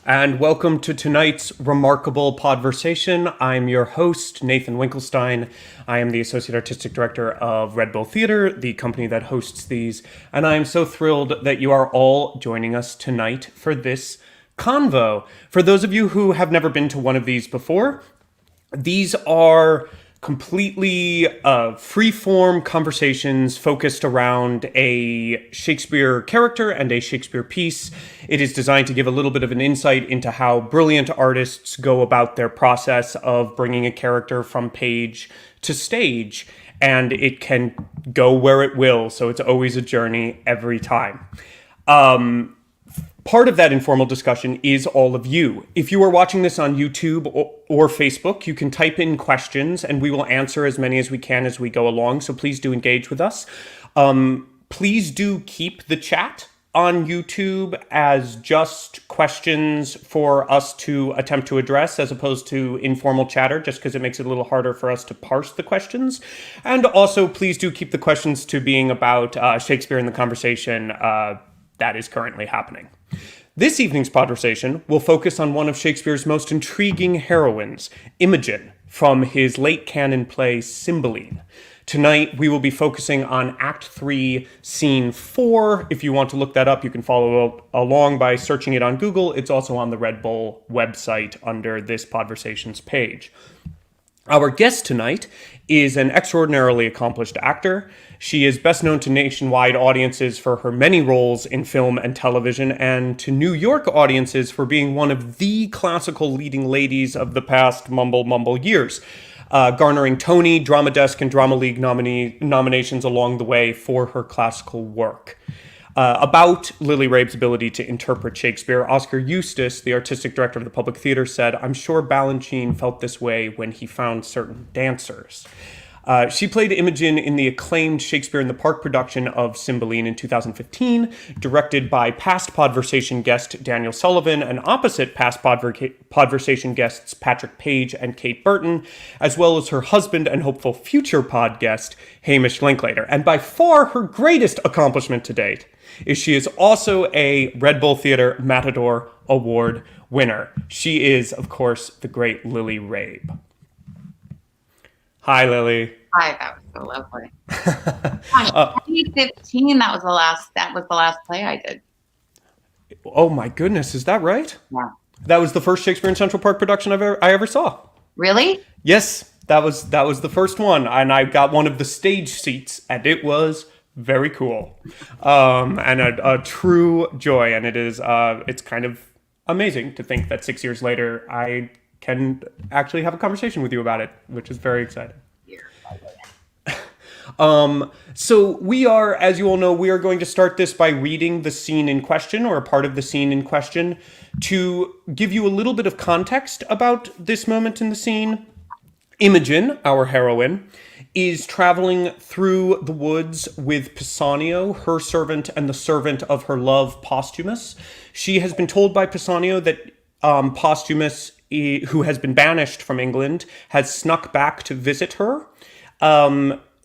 and welcome to tonight's remarkable Podversation. I'm your host, Nathan Winkelstein. I am the Associate Artistic Director of Red Bull Theater, the company that hosts these, and I am so thrilled that you are all joining us tonight for this convo. For those of you who have never been to one of these before, these are completely free-form conversations focused around a Shakespeare character and a Shakespeare piece. It is designed to give a little bit of an insight into how brilliant artists go about their process of bringing a character from page to stage, and it can go where it will, so it's always a journey every time. Part of that informal discussion is all of you. If you are watching this on YouTube or Facebook, you can type in questions and we will answer as many as we can as we go along. So please do engage with us. Please do keep the chat on YouTube as just questions for us to attempt to address as opposed to informal chatter, just because it makes it a little harder for us to parse the questions. And also please do keep the questions to being about Shakespeare in the conversation that is currently happening. This evening's Podversation will focus on one of Shakespeare's most intriguing heroines, Imogen, from his late canon play Cymbeline. Tonight, we will be focusing on Act 3, Scene 4. If you want to look that up, you can follow along by searching it on Google. It's also on the Red Bull website under this Podversations page. Our guest tonight is an extraordinarily accomplished actor. She is best known to nationwide audiences for her many roles in film and television, and to New York audiences for being one of the classical leading ladies of the past mumble years, garnering Tony, Drama Desk, and Drama League nominations along the way for her classical work. About Lily Rabe's ability to interpret Shakespeare, Oscar Eustis, the artistic director of the Public Theater, said, "I'm sure Balanchine felt this way when he found certain dancers." She played Imogen in the acclaimed Shakespeare in the Park production of Cymbeline in 2015, directed by past Podversation guest Daniel Sullivan and opposite past Podversation guests Patrick Page and Kate Burton, as well as her husband and hopeful future pod guest Hamish Linklater. And by far her greatest accomplishment to date is she is also a Red Bull Theater Matador Award winner. She is, of course, the great Lily Rabe. Hi, Lily. Hi, that was so lovely. Gosh, 2015. That was the last play I did. Oh my goodness, is that right? Yeah. That was the first Shakespeare in Central Park production I ever saw. Really? Yes, that was the first one, and I got one of the stage seats, and it was very cool, and a true joy. And it's kind of amazing to think that 6 years later I can actually have a conversation with you about it, which is very exciting. So we are, as you all know, we are going to start this by reading the scene in question, or a part of the scene in question, to give you a little bit of context about this moment in the scene. Imogen, our heroine, is traveling through the woods with Pisanio, her servant, and the servant of her love, Posthumus. She has been told by Pisanio that Posthumus, who has been banished from England, has snuck back to visit her.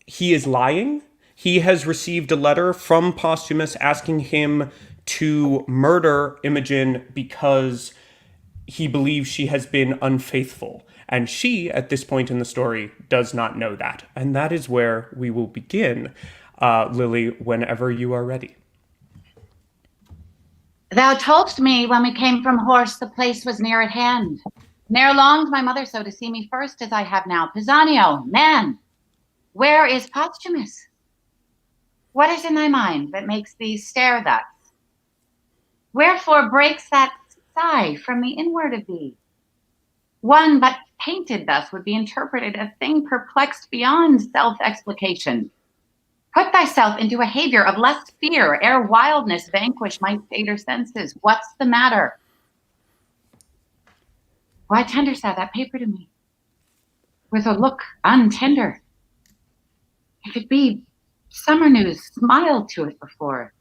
He is lying. He has received a letter from Posthumus asking him to murder Imogen because he believes she has been unfaithful. And she, at this point in the story, does not know that. And that is where we will begin. Lily, whenever you are ready. Thou toldst me when we came from horse the place was near at hand. Ne'er longed my mother so to see me first as I have now. Pisanio, man, where is Posthumus? What is in thy mind that makes thee stare thus? Wherefore breaks that sigh from the inward of thee? One but painted thus would be interpreted a thing perplexed beyond self-explication. Put thyself into a behavior of less fear, ere wildness vanquish my stater senses. What's the matter? Why tenders thou that paper to me with a look untender? If it be summer news, smile to it before.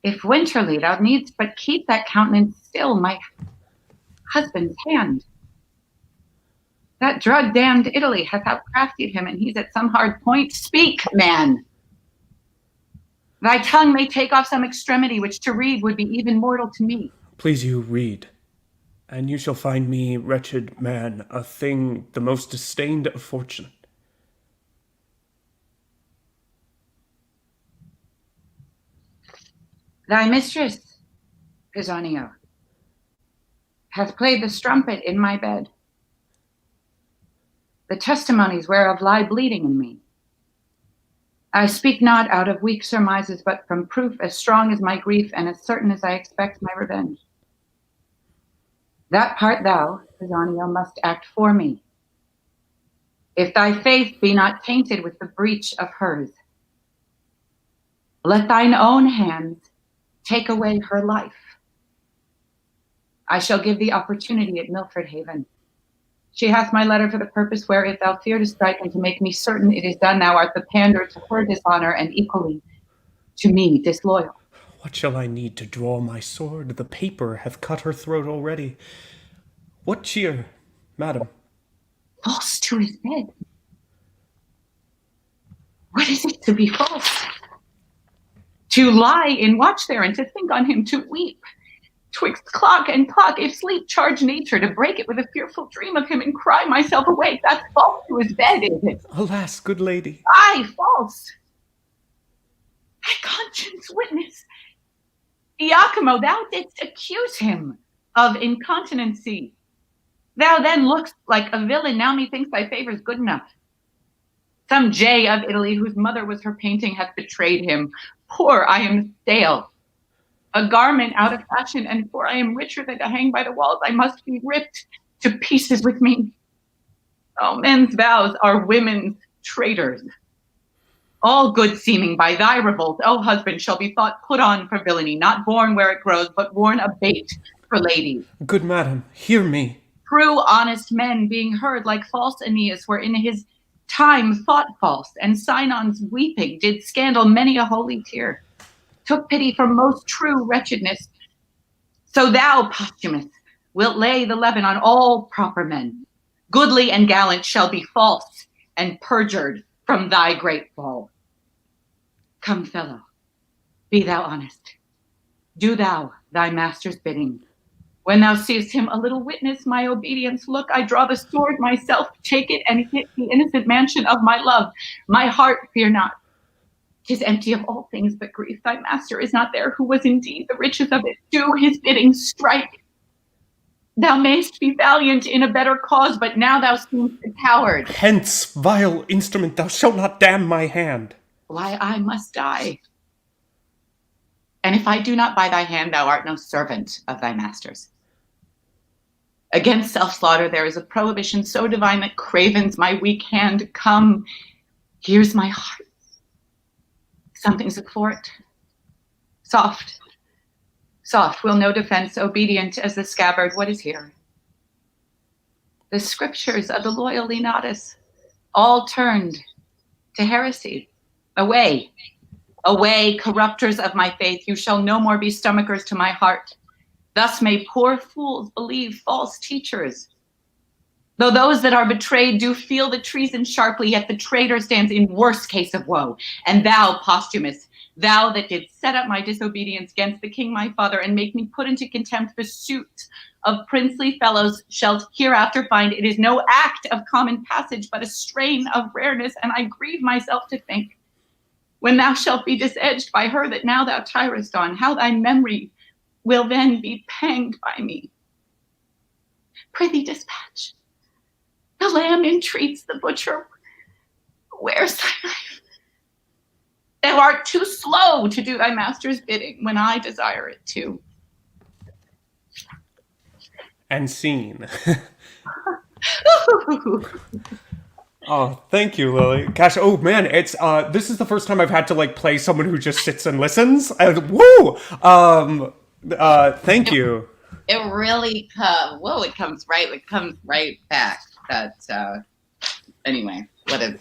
If winterly, thou needst but keep that countenance still, my husband's hand. That drug-damned Italy hath outcrafted him, and he's at some hard point. Speak, man. Thy tongue may take off some extremity, which to read would be even mortal to me. Please you read. And you shall find me, wretched man, a thing the most disdained of fortune. Thy mistress, Pisanio, hath played the strumpet in my bed. The testimonies whereof lie bleeding in me. I speak not out of weak surmises, but from proof as strong as my grief and as certain as I expect my revenge. That part thou, Pisanio, must act for me. If thy faith be not tainted with the breach of hers, let thine own hands take away her life. I shall give thee opportunity at Milford Haven. She hath my letter for the purpose where, if thou fear to strike and to make me certain it is done, thou art the pander to her dishonor and equally to me disloyal. What shall I need to draw my sword? The paper hath cut her throat already. What cheer, madam? False to his bed. What is it to be false? To lie in watch there and to think on him, to weep twixt clock and clock, if sleep charge nature, to break it with a fearful dream of him and cry myself awake. That's false to his bed, is it? Alas, good lady. Aye, false. Thy conscience witness. Iachimo, thou didst accuse him of incontinency. Thou then lookst like a villain. Now methinks thy favour's good enough. Some jay of Italy, whose mother was her painting, hath betrayed him. Poor I am stale, a garment out of fashion, and for I am richer than to hang by the walls, I must be ripped to pieces with me. Oh, men's vows are women's traitors. All good seeming by thy revolt, O husband, shall be thought put on for villainy, not born where it grows, but worn a bait for ladies. Good madam, hear me. True honest men being heard like false Aeneas were in his time thought false, and Sinon's weeping did scandal many a holy tear, took pity for most true wretchedness. So thou, Posthumus, wilt lay the leaven on all proper men. Goodly and gallant shall be false and perjured from thy great fall. Come, fellow, be thou honest. Do thou thy master's bidding. When thou seest him a little witness my obedience, look, I draw the sword myself, take it and hit the innocent mansion of my love. My heart, fear not. 'Tis empty of all things but grief. Thy master is not there, who was indeed the riches of it. Do his bidding, strike. Thou mayst be valiant in a better cause, but now thou seemst a coward. Hence, vile instrument, thou shalt not damn my hand. Why, I must die. And if I do not by thy hand, thou art no servant of thy master's. Against self-slaughter there is a prohibition so divine that cravens my weak hand. Come, here's my heart. Something's before it. Soft, soft, will no defense, obedient as the scabbard. What is here? The scriptures of the loyal Leonatus, all turned to heresy. Away, away, corrupters of my faith. You shall no more be stomachers to my heart. Thus may poor fools believe false teachers. Though those that are betrayed do feel the treason sharply, yet the traitor stands in worse case of woe. And thou, Posthumus, thou that didst set up my disobedience against the king my father, and make me put into contempt the suit of princely fellows, shalt hereafter find it is no act of common passage, but a strain of rareness, and I grieve myself to think, when thou shalt be disedged by her that now thou tirest on, how thy memory will then be panged by me. Prithee dispatch. The lamb entreats the butcher. Where's thy knife? Thou art too slow to do thy master's bidding when I desire it too. And scene. Oh, thank you, Lily. Gosh, oh man, it's this is the first time I've had to like play someone who just sits and listens. Woo! Thank you. It really it comes right back. That anyway, what a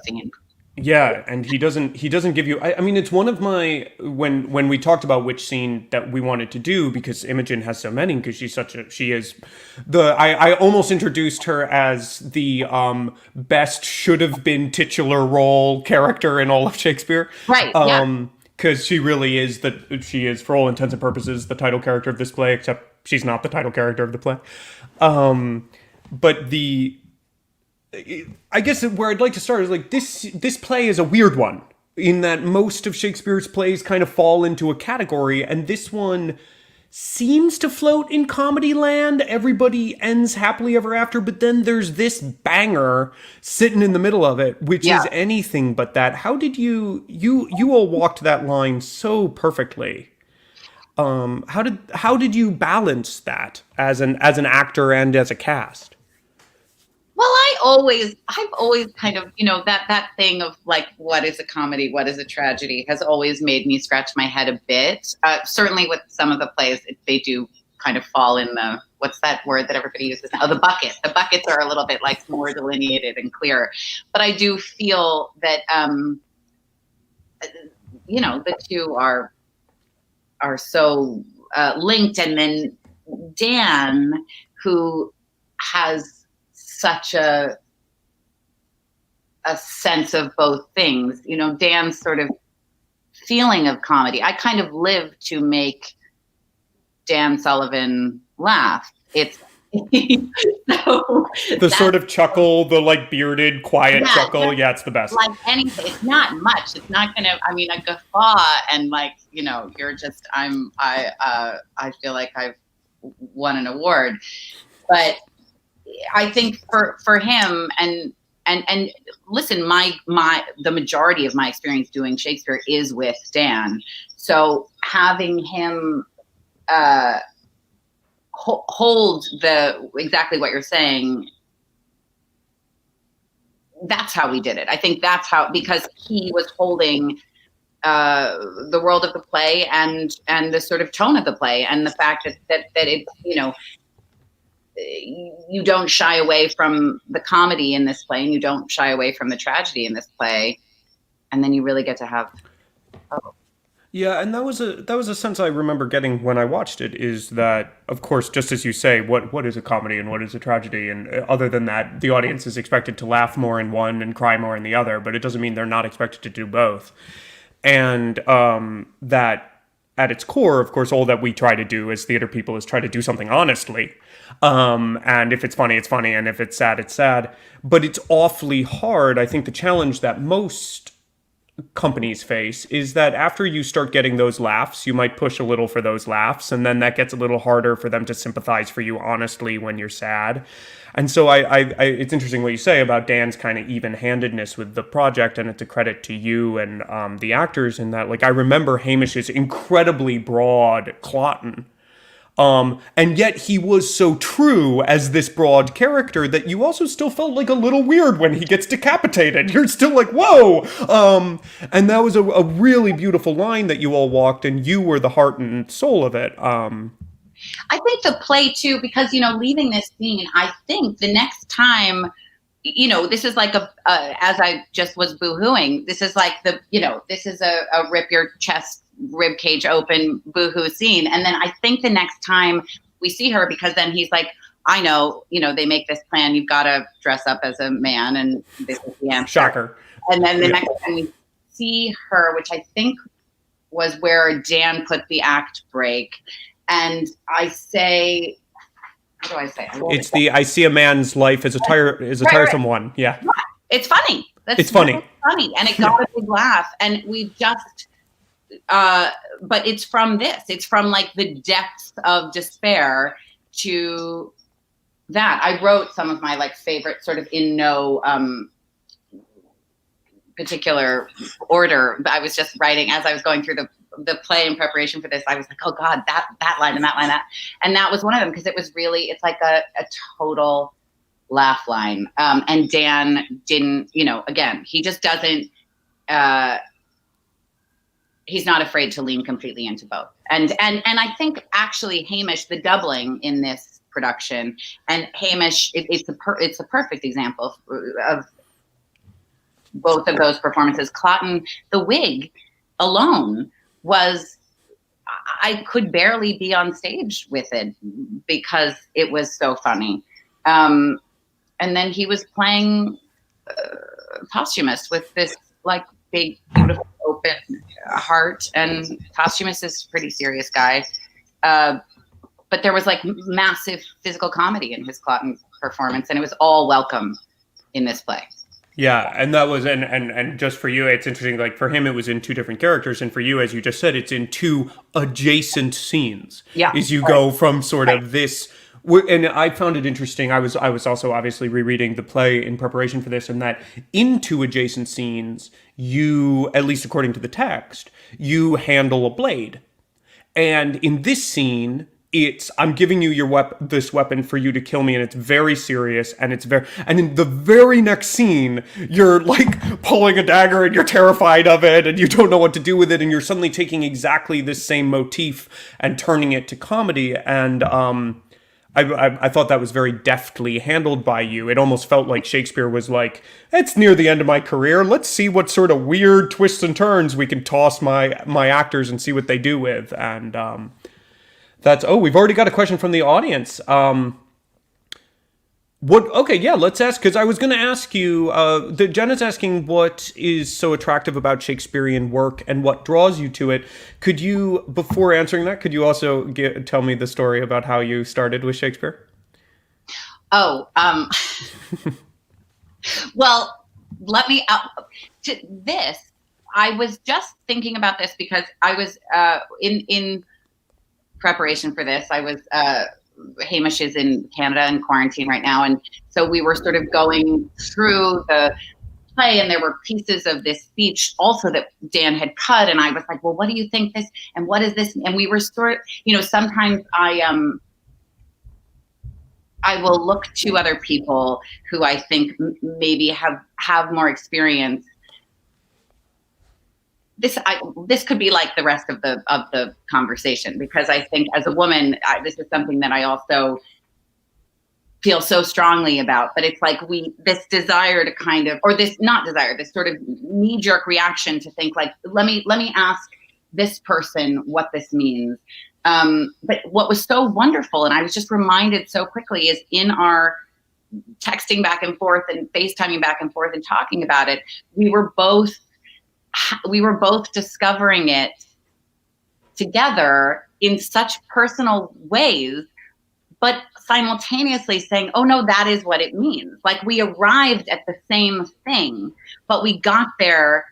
scene. Yeah, and he doesn't give you. I mean, it's one of my when we talked about which scene that we wanted to do, because Imogen has so many, because she is the I almost introduced her as the best should have been titular role character in all of Shakespeare, right? Because she really is she is, for all intents and purposes, the title character of this play, except she's not the title character of the play. But I guess where I'd like to start is like this play is a weird one in that most of Shakespeare's plays kind of fall into a category, and this one seems to float in comedy land. Everybody ends happily ever after, but then there's this banger sitting in the middle of it, which is anything but that. How did you all walked that line so perfectly? How did you balance that as an actor and as a cast? Well, I've always kind of, that thing of like, what is a comedy, what is a tragedy, has always made me scratch my head a bit. Certainly with some of the plays, they do kind of fall in the, what's that word that everybody uses now? The bucket. The buckets are a little bit like more delineated and clear. But I do feel that, the two are so linked. And then Dan, who has such a sense of both things, Dan's sort of feeling of comedy. I kind of live to make Dan Sullivan laugh. It's the sort of chuckle, the like bearded, quiet chuckle. Yeah, it's the best. Like anything, it's not much. It's not gonna. I mean, a guffaw, and like you're just. I feel like I've won an award, but I think for him and listen, the majority of my experience doing Shakespeare is with Dan. So having him hold exactly what you're saying, that's how we did it. I think that's how, because he was holding the world of the play and the sort of tone of the play, and the fact that it's, you don't shy away from the comedy in this play, and you don't shy away from the tragedy in this play, and then you really get to have. Yeah, and that was a sense I remember getting when I watched it, is that, of course, just as you say, what is a comedy and what is a tragedy, and other than that, the audience is expected to laugh more in one and cry more in the other, but it doesn't mean they're not expected to do both. And that at its core, of course, all that we try to do as theater people is try to do something honestly. And if it's funny, it's funny, and if it's sad, it's sad. But it's awfully hard. I think the challenge that most companies face is that after you start getting those laughs, you might push a little for those laughs, and then that gets a little harder for them to sympathize for you honestly when you're sad. And so it's interesting what you say about Dan's kind of even-handedness with the project, and it's a credit to you and the actors in that. Like, I remember Hamish's incredibly broad Cloten, and yet he was so true as this broad character that you also still felt like a little weird when he gets decapitated. You're still like, whoa! And that was a really beautiful line that you all walked, and you were the heart and soul of it. I think the play too, because, leaving this scene, I think the next time, this is like as I just was boohooing, this is like this is a rip your chest, rib cage open boohoo scene. And then I think the next time we see her, because then he's like, I know, they make this plan, you've got to dress up as a man, and this is the answer. Shocker. And then the next time we see her, which I think was where Dan put the act break, and I say, what do I say? It's I see a man's life as a tiresome one. Yeah. It's funny. It's funny. Funny. And it got a big laugh. And we just, but it's from this. It's from like the depths of despair to that. I wrote some of my like favorite, sort of in no particular order. I was just writing as I was going through the play in preparation for this. I was like, oh God, that line and that line, and that was one of them, because it was really, it's like a total laugh line. And Dan didn't, again, he just doesn't, he's not afraid to lean completely into both. And I think actually Hamish, the doubling in this production, and Hamish, it's a perfect example of both of those performances. Cloten, the wig alone was, I could barely be on stage with it because it was so funny. And then he was playing Posthumous with this like big, beautiful, open heart. And Posthumous is a pretty serious guy. but there was like massive physical comedy in his Cloten performance, and it was all welcome in this play. Yeah, and that was and just for you, it's interesting. Like for him, it was in two different characters, and for you, as you just said, it's in two adjacent scenes. Yeah, as you go from sort of this. And I found it interesting. I was also obviously rereading the play in preparation for this, and that in two adjacent scenes, you, at least according to the text, you handle a blade, and in this scene, it's I'm giving you this weapon for you to kill me, and it's very serious, and and in the very next scene, you're like pulling a dagger and you're terrified of it and you don't know what to do with it, and you're suddenly taking exactly this same motif and turning it to comedy. And I thought that was very deftly handled by you. It almost felt like Shakespeare was like, it's near the end of my career. Let's see what sort of weird twists and turns we can toss my actors and see what they do with. And we've already got a question from the audience. Let's ask, because I was going to ask you, Jenna's asking what is so attractive about Shakespearean work and what draws you to it. Could you, before answering that, could you also tell me the story about how you started with Shakespeare? Well, let me, to this, I was just thinking about this because I was in preparation for this. I was Hamish is in Canada in quarantine right now, and so we were sort of going through the play, and there were pieces of this speech also that Dan had cut, and I was like, well, what do you think this, and what is this? And we were sort of, sometimes I will look to other people who I think maybe have more experience. This could be like the rest of the conversation, because I think as a woman, this is something that I also feel so strongly about. But it's like this desire to kind of, or this not desire, this sort of knee-jerk reaction to think like, let me ask this person what this means. But what was so wonderful, and I was just reminded so quickly, is in our texting back and forth and FaceTiming back and forth and talking about it, we were both discovering it together in such personal ways, but simultaneously saying, oh no, that is what it means. Like we arrived at the same thing, but we got there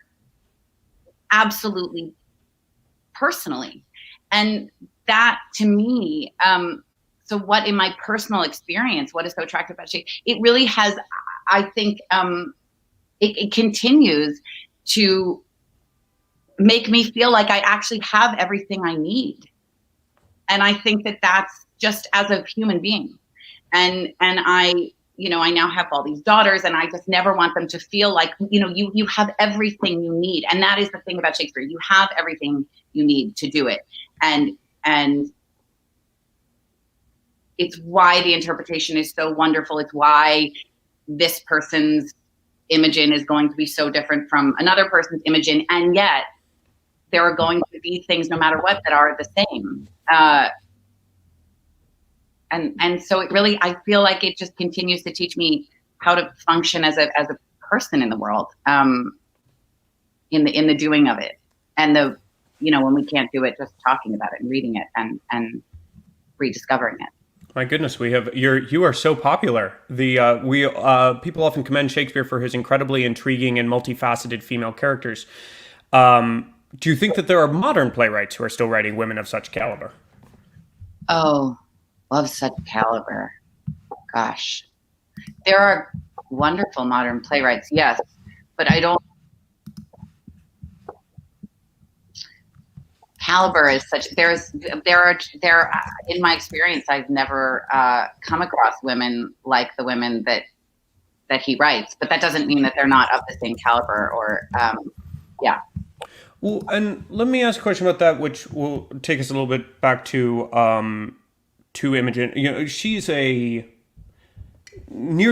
absolutely personally. And that to me, so what in my personal experience, what is so attractive about Shakespeare? It really has, I think, it continues to make me feel like I actually have everything I need. And I think that that's just as a human being. And I, I now have all these daughters, and I just never want them to feel like, you have everything you need. And that is the thing about Shakespeare. You have everything you need to do it. And it's why the interpretation is so wonderful. It's why this person's Imogen is going to be so different from another person's Imogen. And yet there are going to be things, no matter what, that are the same. And so it really, I feel like it just continues to teach me how to function as a person in the world, in the doing of it. And when we can't do it, just talking about it and reading it and rediscovering it. My goodness, you are so popular. People often commend Shakespeare for his incredibly intriguing and multifaceted female characters. Do you think that there are modern playwrights who are still writing women of such caliber? Oh, of such caliber. Gosh. There are wonderful modern playwrights, yes, but I don't. Caliber is such. There are in my experience, I've never come across women like the women that he writes, but that doesn't mean that they're not of the same caliber or, yeah. Well, and let me ask a question about that, which will take us a little bit back to Imogen. She's near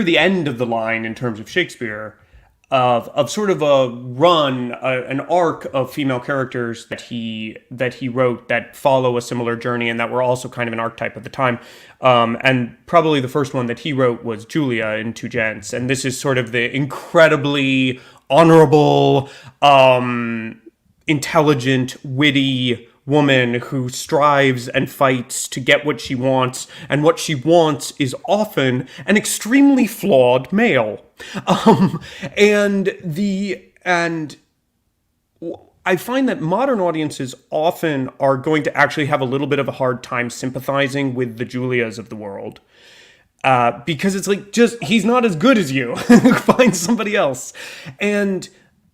the end of the line in terms of Shakespeare, of sort of a run, an arc of female characters that he wrote that follow a similar journey and that were also kind of an archetype at the time. And probably the first one that he wrote was Julia in Two Gents, and this is sort of the incredibly honorable, intelligent, witty woman who strives and fights to get what she wants, and what she wants is often an extremely flawed male. Um, and I find that modern audiences often are going to actually have a little bit of a hard time sympathizing with the Julias of the world. Because it's like, just, he's not as good as you. Find somebody else. And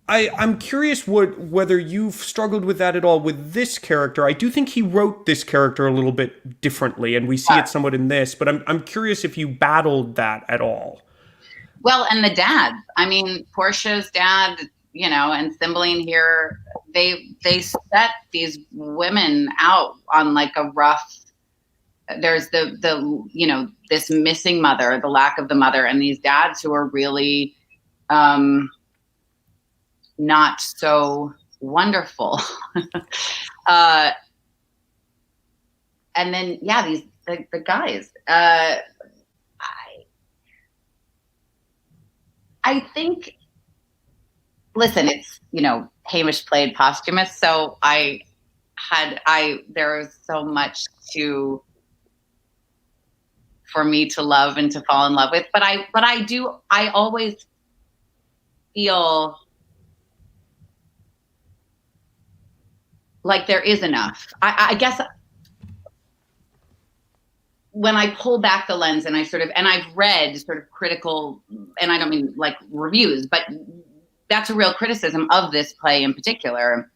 I'm curious whether you've struggled with that at all with this character. I do think he wrote this character a little bit differently, and we see it somewhat in this, but I'm curious if you battled that at all. Well, and the dads. I mean, Portia's dad, and Cymbeline here, they set these women out on like a rough. There's the this missing mother, the lack of the mother, and these dads who are really not so wonderful. And then the guys. I think, listen, it's, Hamish played Posthumous, so there was so much for me to love and to fall in love with, but I always feel like there is enough. I guess when I pull back the lens and I've read sort of critical, and I don't mean like reviews, but that's a real criticism of this play in particular.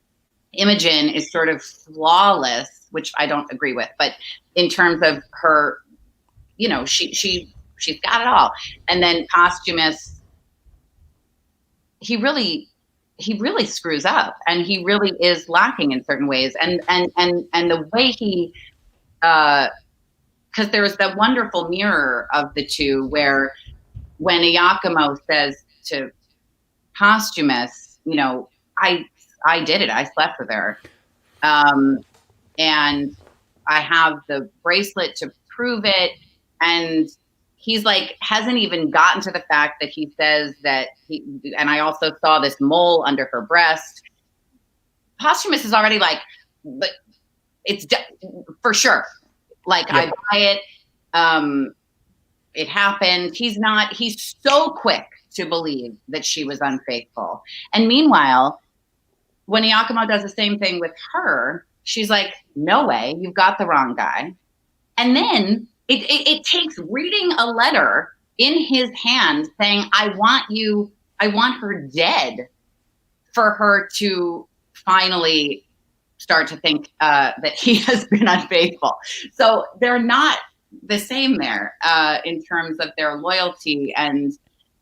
Imogen is sort of flawless, which I don't agree with, but in terms of her, she's got it all. And then Posthumous, he really screws up, and he really is lacking in certain ways. And the way he, because there was that wonderful mirror of the two where when Iachimo says to Posthumous, I did it. I slept with her. And I have the bracelet to prove it. And he's like, hasn't even gotten to the fact that he says that and I also saw this mole under her breast. Posthumous is already like, but it's for sure. Like, yep. I buy it. It happened. He's so quick to believe that she was unfaithful. And meanwhile, when Iachimo does the same thing with her, she's like, no way, you've got the wrong guy. And then it takes reading a letter in his hand saying, I want her dead, for her to finally start to think that he has been unfaithful. So they're not the same there in terms of their loyalty and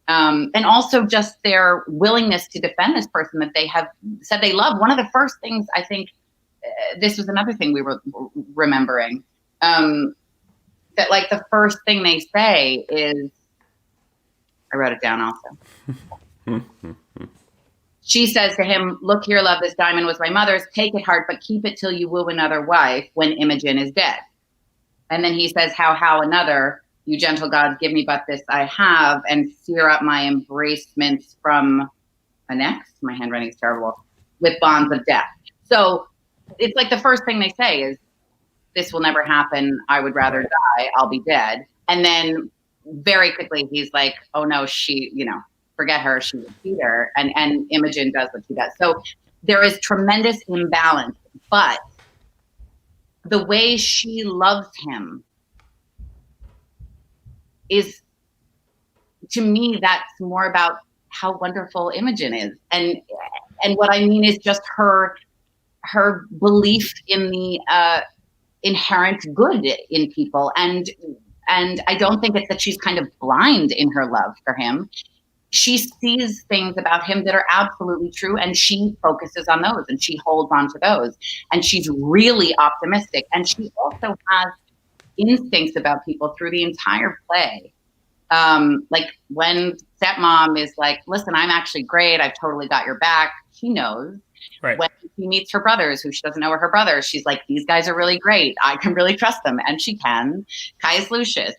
also just their willingness to defend this person that they have said they love. One of the first things, I think, this was another thing we were remembering, that like the first thing they say is, I wrote it down also. She says to him, look here, love, this diamond was my mother's. Take it hard, but keep it till you woo another wife when Imogen is dead. And then he says, how another? You gentle gods, give me but this I have, and sear up my embracements from an ex. My handwriting is terrible. With bonds of death. So it's like the first thing they say is, this will never happen. I would rather die. I'll be dead. And then very quickly he's like, oh no, she, forget her. She would beat her. And Imogen does what she does. So there is tremendous imbalance, but the way she loves him is, to me, that's more about how wonderful Imogen is. And what I mean is just her belief in the inherent good in people. And I don't think it's that she's kind of blind in her love for him. She sees things about him that are absolutely true, and she focuses on those, and she holds on to those. And she's really optimistic. And she also has instincts about people through the entire play. Like when stepmom is like, listen, I'm actually great. I've totally got your back. She knows. Right. When she meets her brothers, who she doesn't know are her brothers, she's like, these guys are really great. I can really trust them. And she can. Caius Lucius.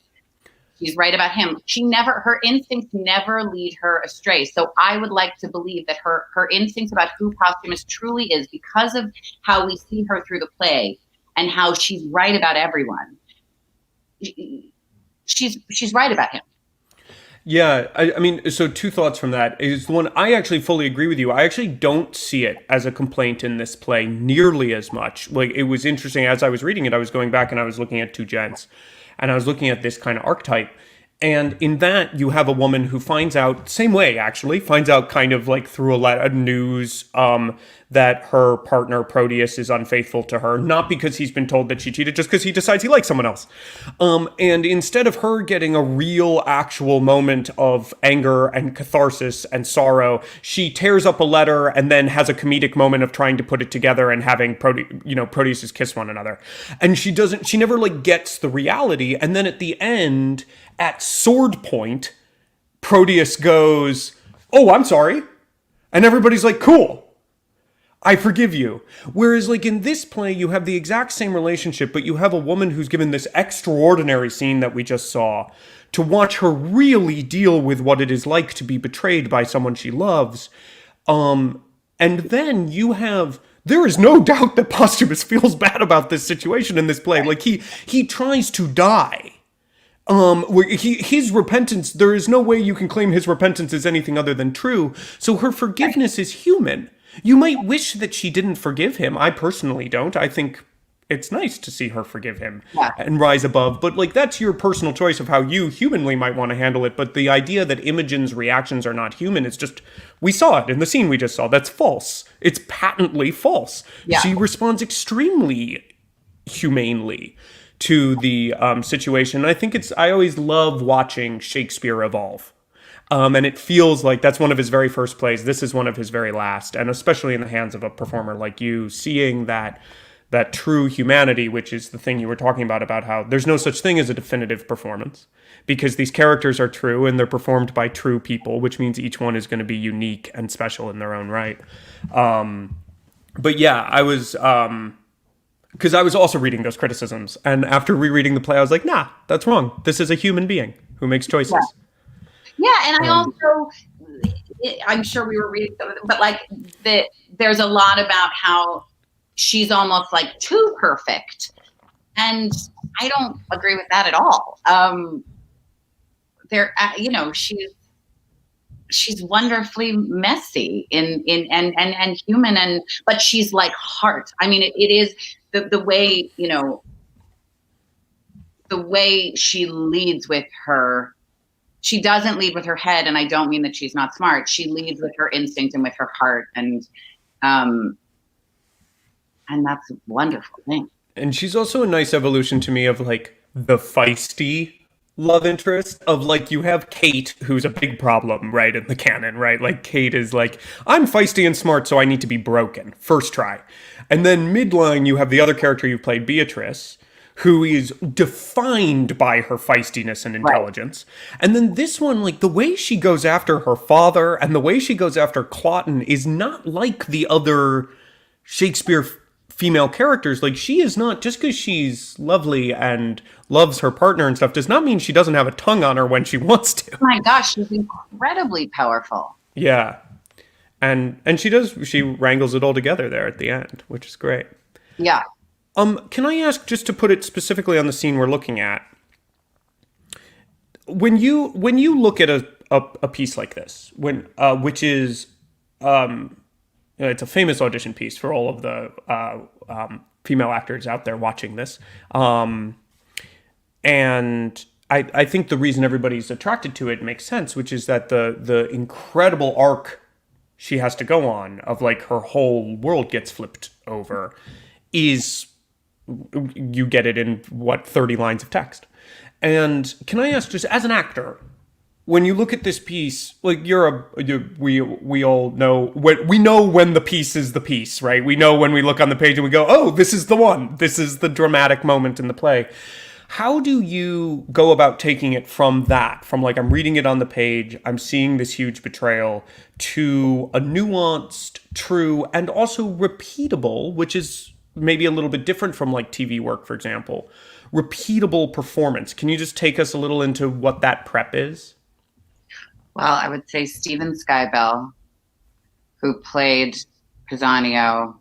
She's right about him. Her instincts never lead her astray. So I would like to believe that her instincts about who Posthumus truly is, because of how we see her through the play and how she's right about everyone. She's right about him. Yeah, I mean, so two thoughts from that is one, I actually fully agree with you. I actually don't see it as a complaint in this play nearly as much. Like, it was interesting, as I was reading it, I was going back and I was looking at Two Gents, and I was looking at this kind of archetype. And in that, you have a woman who finds out, same way actually, finds out kind of like through a lot of news that her partner Proteus is unfaithful to her, not because he's been told that she cheated, just because he decides he likes someone else. And instead of her getting a real actual moment of anger and catharsis and sorrow, she tears up a letter and then has a comedic moment of trying to put it together and having Proteuses kiss one another. And she never like gets the reality. And then at the end, at sword point, Proteus goes, "Oh, I'm sorry." And everybody's like, "Cool, I forgive you." Whereas like in this play, you have the exact same relationship, but you have a woman who's given this extraordinary scene that we just saw to watch her really deal with what it is like to be betrayed by someone she loves. And then there is no doubt that Posthumus feels bad about this situation in this play. Like he tries to die. His repentance, there is no way you can claim his repentance is anything other than true. So her forgiveness is human. You might wish that she didn't forgive him. I personally don't. I think it's nice to see her forgive him and rise above. But like, that's your personal choice of how you humanly might want to handle it. But the idea that Imogen's reactions are not human is just, we saw it in the scene we just saw. That's false. It's patently false. Yeah. She responds extremely humanely to the situation. And I think I always love watching Shakespeare evolve. And it feels like that's one of his very first plays. This is one of his very last. And especially in the hands of a performer like you, seeing that true humanity, which is the thing you were talking about how there's no such thing as a definitive performance, because these characters are true and they're performed by true people, which means each one is going to be unique and special in their own right. But yeah, I was... because I was also reading those criticisms, and after rereading the play, I was like, nah, that's wrong. This is a human being who makes choices. Yeah, and I also, I'm sure we were reading some of them, but like there's a lot about how she's almost like too perfect, and I don't agree with that at all. She's wonderfully messy and human, but she's like heart. I mean, it is the way, the way she leads with her. She doesn't lead with her head, and I don't mean that she's not smart. She leads with her instinct and with her heart, and that's a wonderful thing. And she's also a nice evolution to me of like the feisty love interest of like, you have Kate, who's a big problem, right, in the canon, right? Like Kate is like, I'm feisty and smart, so I need to be broken. First try. And then midline, you have the other character you played, Beatrice, who is defined by her feistiness and intelligence. Right. And then this one, like the way she goes after her father and the way she goes after Cloten is not like the other Shakespeare female characters. Like, she is not, just because she's lovely and loves her partner and stuff, does not mean she doesn't have a tongue on her when she wants to. Oh my gosh, she's incredibly powerful. Yeah. And she wrangles it all together there at the end, which is great. Yeah. Can I ask, just to put it specifically on the scene we're looking at, when you look at a piece like this, which is it's a famous audition piece for all of the female actors out there watching this, and I think the reason everybody's attracted to it makes sense, which is that the incredible arc she has to go on of like her whole world gets flipped over is, you get it in 30 lines of text. And can I ask, just as an actor, when you look at this piece, like we all know we know when the piece is the piece, right? We know when we look on the page and we go, oh, this is the one. This is the dramatic moment in the play. How do you go about taking it from like, I'm reading it on the page, I'm seeing this huge betrayal, to a nuanced, true, and also repeatable, which is maybe a little bit different from like TV work, for example, repeatable performance. Can you just take us a little into what that prep is? Well, I would say Stephen Skybell, who played Pisanio.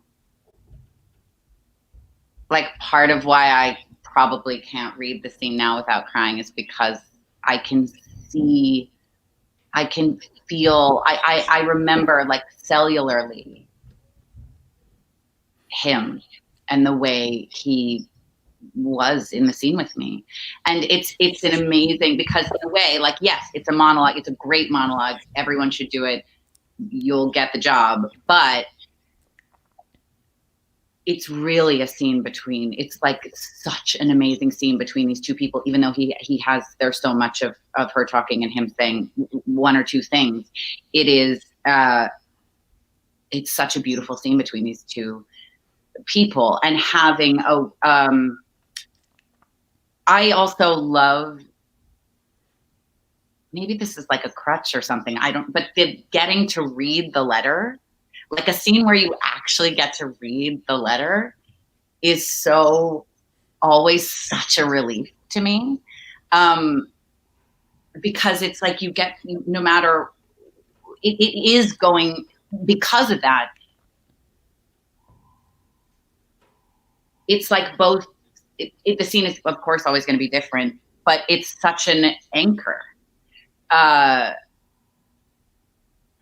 Like, part of why I probably can't read the scene now without crying is because I can see, I can feel, I remember, like, cellularly him and the way he was in the scene with me. And it's an amazing, because in a way, like, yes, it's a monologue, it's a great monologue, everyone should do it, you'll get the job, but it's really a scene between, it's like such an amazing scene between these two people, even though there's so much of her talking and him saying one or two things. It's such a beautiful scene between these two people. And having, I also love, maybe this is like a crutch or something, but getting to read the letter, like a scene where you actually get to read the letter, is so always such a relief to me. Because it's like no matter, it is going, because of that, it's like both, the scene is of course always going to be different, but it's such an anchor.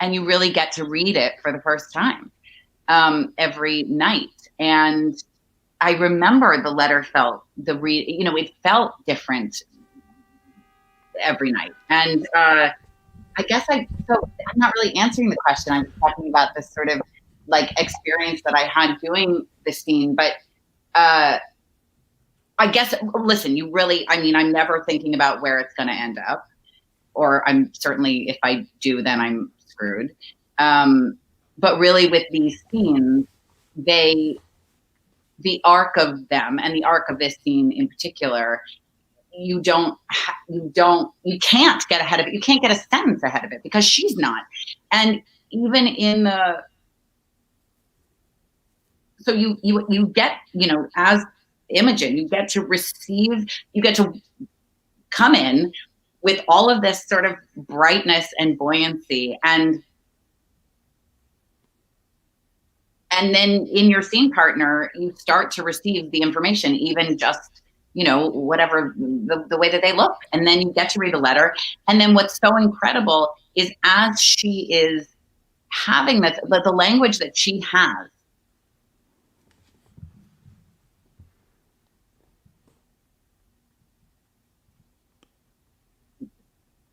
And you really get to read it for the first time every night. And I remember the letter it felt different every night. And I guess I'm not really answering the question. I'm talking about this sort of like experience that I had doing the scene. But I guess, listen, I'm never thinking about where it's going to end up. Or I'm certainly, if I do, then I'm screwed. But really with these scenes, the arc of them, and the arc of this scene in particular, you can't get ahead of it. You can't get a sentence ahead of it because she's not. And even so you get, as Imogen, you get to come in with all of this sort of brightness and buoyancy, and then in your scene partner, you start to receive the information, even just, whatever the way that they look. And then you get to read the letter. And then what's so incredible is, as she is having the language that she has,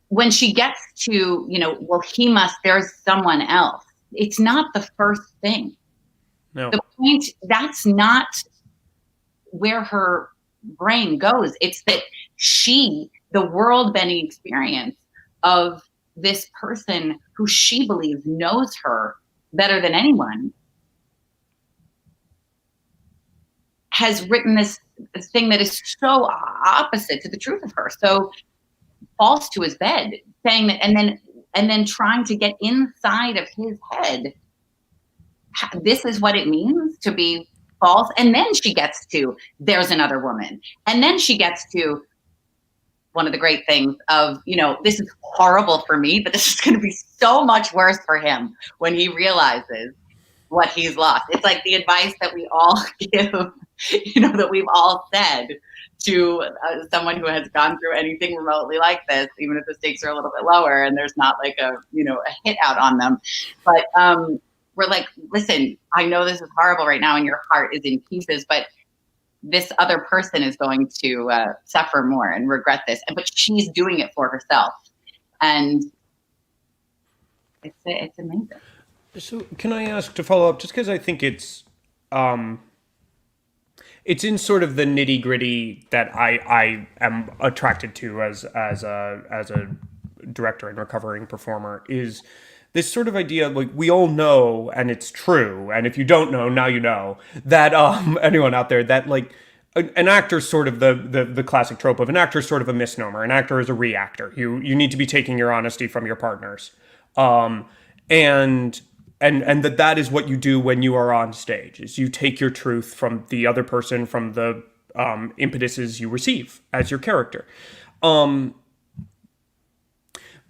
when she gets to, there's someone else. It's not the first thing. No. The point, that's not where her brain goes. It's that the world-bending experience of this person who she believes knows her better than anyone, has written this thing that is so opposite to the truth of her, so false to his bed, saying that, and then trying to get inside of his head. This is what it means to be false. And then she gets to, there's another woman. And then she gets to one of the great things of, this is horrible for me, but this is going to be so much worse for him when he realizes what he's lost. It's like the advice that we all give, that we've all said to someone who has gone through anything remotely like this, even if the stakes are a little bit lower and there's not like a hit out on them. But we're like, listen, I know this is horrible right now and your heart is in pieces, but this other person is going to suffer more and regret this. But she's doing it for herself. And it's amazing. So can I ask, to follow up, just because I think it's in sort of the nitty gritty that I am attracted to as a director and recovering performer, is this sort of idea, like, we all know, and it's true, and if you don't know, now you know, that anyone out there, that like an actor's sort of the classic trope of an actor's sort of a misnomer. An actor is a reactor. You need to be taking your honesty from your partners, and that is what you do when you are on stage. Is you take your truth from the other person, from the impetuses you receive as your character. But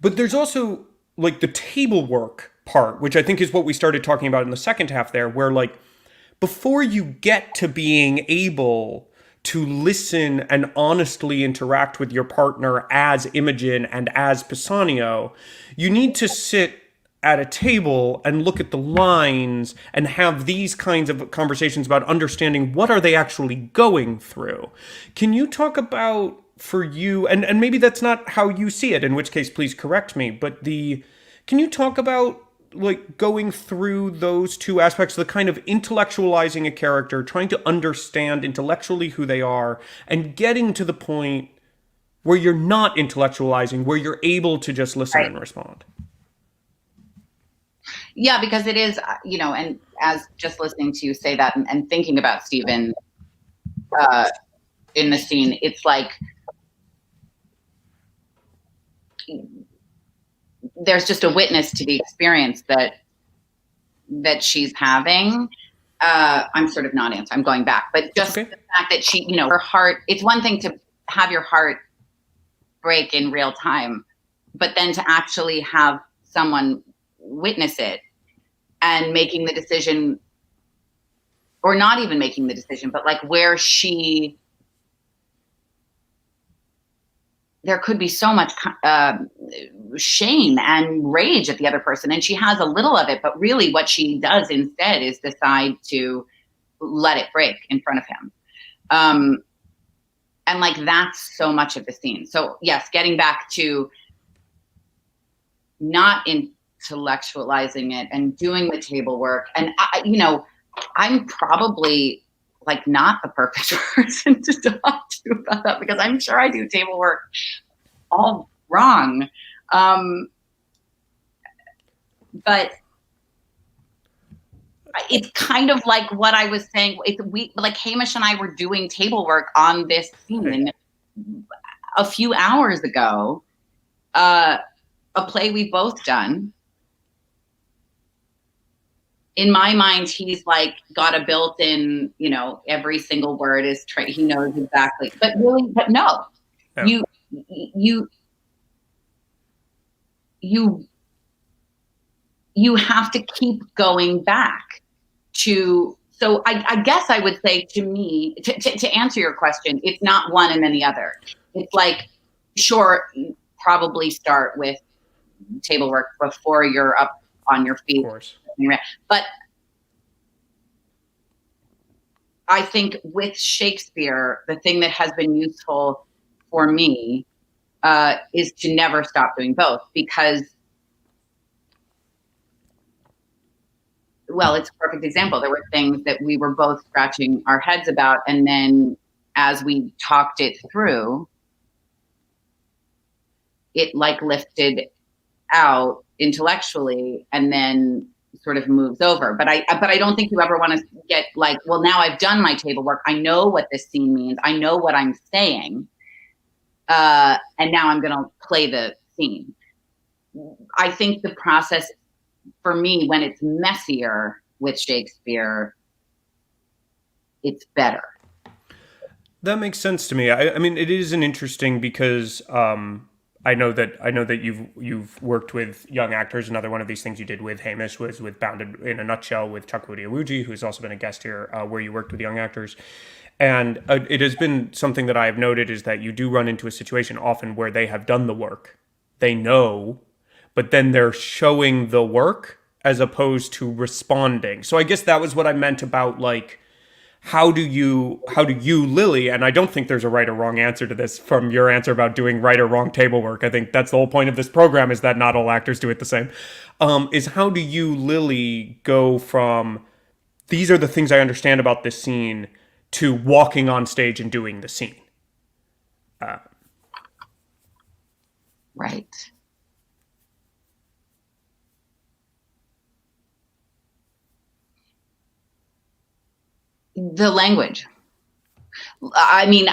there's also like the table work part, which I think is what we started talking about in the second half there, where like before you get to being able to listen and honestly interact with your partner as Imogen and as Pisanio, you need to sit at a table and look at the lines and have these kinds of conversations about understanding what are they actually going through. Can you talk about for you, and maybe that's not how you see it, in which case please correct me, but can you talk about like going through those two aspects, the kind of intellectualizing a character, trying to understand intellectually who they are, and getting to the point where you're not intellectualizing, where you're able to just listen Right. and respond? Yeah, because it is, and as just listening to you say that and thinking about Stephen in the scene, it's like there's just a witness to the experience that she's having. I'm sort of not answering, I'm going back, but just Okay. the fact that she, her heart, it's one thing to have your heart break in real time, but then to actually have someone witness it and making the decision, or not even making the decision, but like where there could be so much shame and rage at the other person, and she has a little of it, but really what she does instead is decide to let it break in front of him. And like that's so much of the scene. So yes, getting back to not intellectualizing it and doing the table work. And I'm probably like not the perfect person to talk to about that, because I'm sure I do table work all wrong. But it's kind of like what I was saying. Like Hamish and I were doing table work on this scene a few hours ago, a play we've both done. In my mind, he's like got a built-in, every single word is he knows exactly. But really, but no, yeah. You have to keep going back to. So I guess I would say, to me, to answer your question, it's not one and then the other. It's like, sure, probably start with table work before you're up on your feet. Of course. But I think with Shakespeare, the thing that has been useful for me is to never stop doing both, because, well, it's a perfect example. There were things that we were both scratching our heads about, and then as we talked it through, it like lifted out intellectually and then sort of moves over. But I don't think you ever want to get like, well, now I've done my table work, I know what this scene means, I know what I'm saying, and now I'm going to play the scene. I think the process for me, when it's messier with Shakespeare, it's better. That makes sense to me. I mean, it is an interesting, because I know that you've worked with young actors. Another one of these things you did with Hamish was with Bounded in a Nutshell with Chukwudi Iwuji, who's also been a guest here, where you worked with young actors. And it has been something that I have noted, is that you do run into a situation often where they have done the work, they know, but then they're showing the work as opposed to responding. So I guess that was what I meant about like, how do you, Lily, and I don't think there's a right or wrong answer to this from your answer about doing right or wrong table work. I think that's the whole point of this program, is that not all actors do it the same. Is how do you, Lily, go from these are the things I understand about this scene to walking on stage and doing the scene? Right. The language. I mean,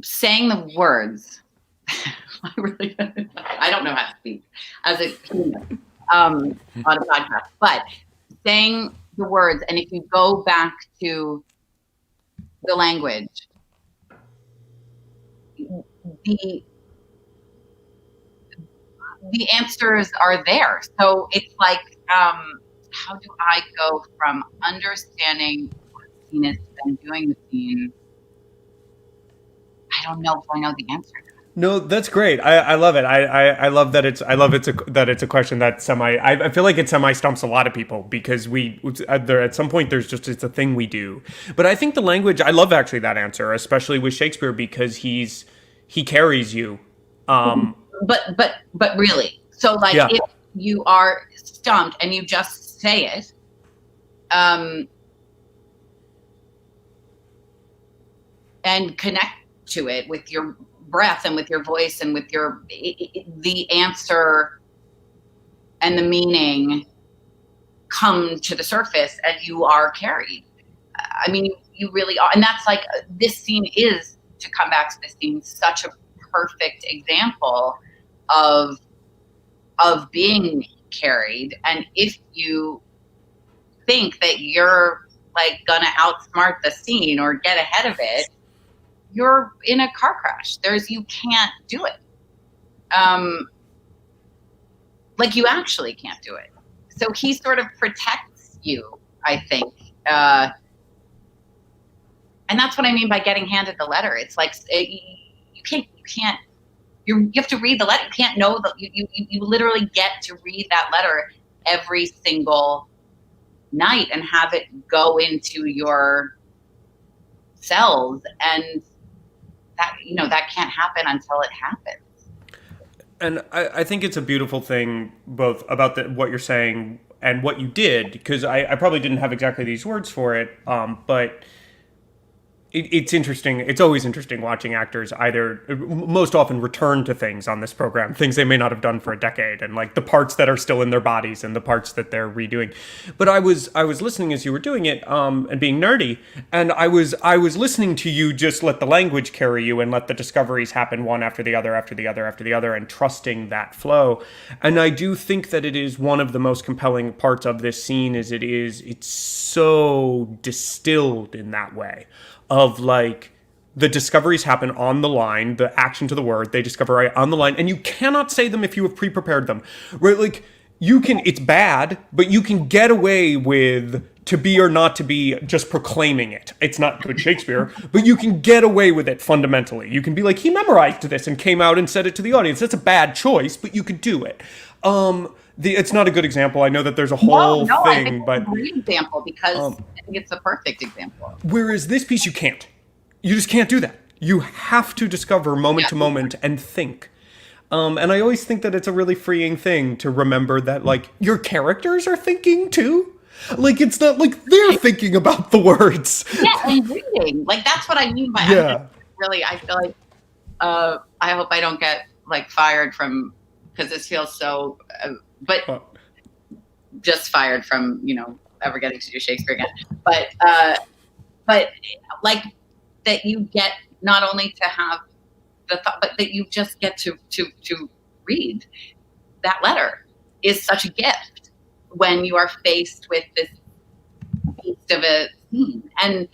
saying the words. I don't know how to speak as a human on a podcast, but saying the words. And if you go back to the language, the answers are there. So it's like, how do I go from understanding what the scene is and doing the scene? I don't know if I know the answer. No, that's great. I love it. I love that it's a question that I feel like it semi stumps a lot of people because there at some point it's a thing we do. But I think the language, I love actually that answer, especially with Shakespeare, because he carries you. But really, so like, Yeah. if you are stumped and you just say it, and connect to it with your breath and with your voice and with your the answer and the meaning come to the surface, and you are carried. I mean, you really are. And that's like, this scene is, to come back to this scene, such a perfect example of being carried. And if you think that you're like gonna outsmart the scene or get ahead of it, you're in a car crash. You can't do it. Like, you actually can't do it. So he sort of protects you, I think. And that's what I mean by getting handed the letter. It's like, you have to read the letter. You can't know that you literally get to read that letter every single night and have it go into your cells. And that can't happen until it happens. And I think it's a beautiful thing, both about what you're saying and what you did, because I probably didn't have exactly these words for it, but it's interesting. It's always interesting watching actors either most often return to things on this program, things they may not have done for a decade, and like the parts that are still in their bodies and the parts that they're redoing. But I was listening as you were doing it, and being nerdy, and I was listening to you just let the language carry you and let the discoveries happen one after the other, after the other, after the other, and trusting that flow. And I do think that it is one of the most compelling parts of this scene. It's so distilled in that way. Of like, the discoveries happen on the line, the action to the word, they discover right on the line, and you cannot say them if you have pre-prepared them. Right? Like, it's bad, but you can get away with to be or not to be just proclaiming it. It's not good Shakespeare, but you can get away with it fundamentally. You can be like, he memorized this and came out and said it to the audience. That's a bad choice, but you could do it. It's not a good example. I know that there's a whole thing, I think but it's a great example, because I think it's the perfect example. Whereas this piece, you can't. You just can't do that. You have to discover moment to moment and think. And I always think that it's a really freeing thing to remember that, like, your characters are thinking too. Like, it's not like they're thinking about the words. Yeah, and reading. Like, that's what I mean by, I feel like, I hope I don't get like fired from, because this feels so, just fired from, ever getting to do Shakespeare again. But like, that you get not only to have the thought, but that you just get to read that letter is such a gift when you are faced with this beast of a scene. And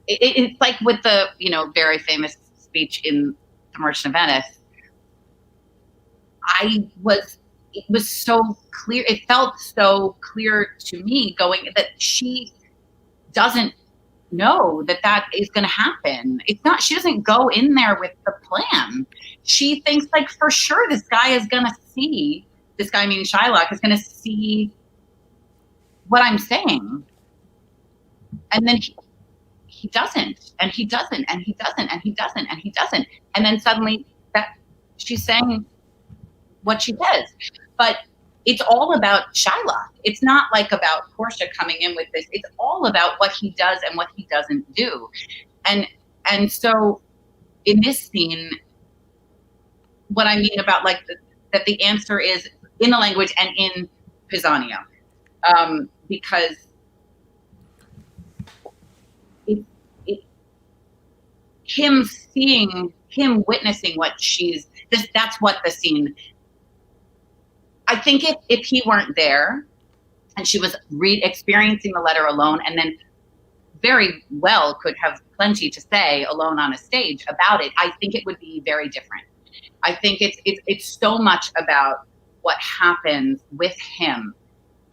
it's like with the, very famous speech in The Merchant of Venice. It was so clear. It felt so clear to me that she doesn't know that is going to happen. It's not, she doesn't go in there with the plan. She thinks, like, for sure this guy is going to see, this guy meaning Shylock, is going to see what I'm saying. And then he doesn't, and he doesn't, and he doesn't, and he doesn't, and he doesn't. And then suddenly that she's saying what she says. But it's all about Shylock. It's not like about Portia coming in with this. It's all about what he does and what he doesn't do. And so in this scene, what I mean about like that the answer is in the language and in Pisanio. Because him witnessing what that's what the scene. I think if he weren't there and she was experiencing the letter alone and then very well could have plenty to say alone on a stage about it. I think it would be very different. I think it's so much about what happens with him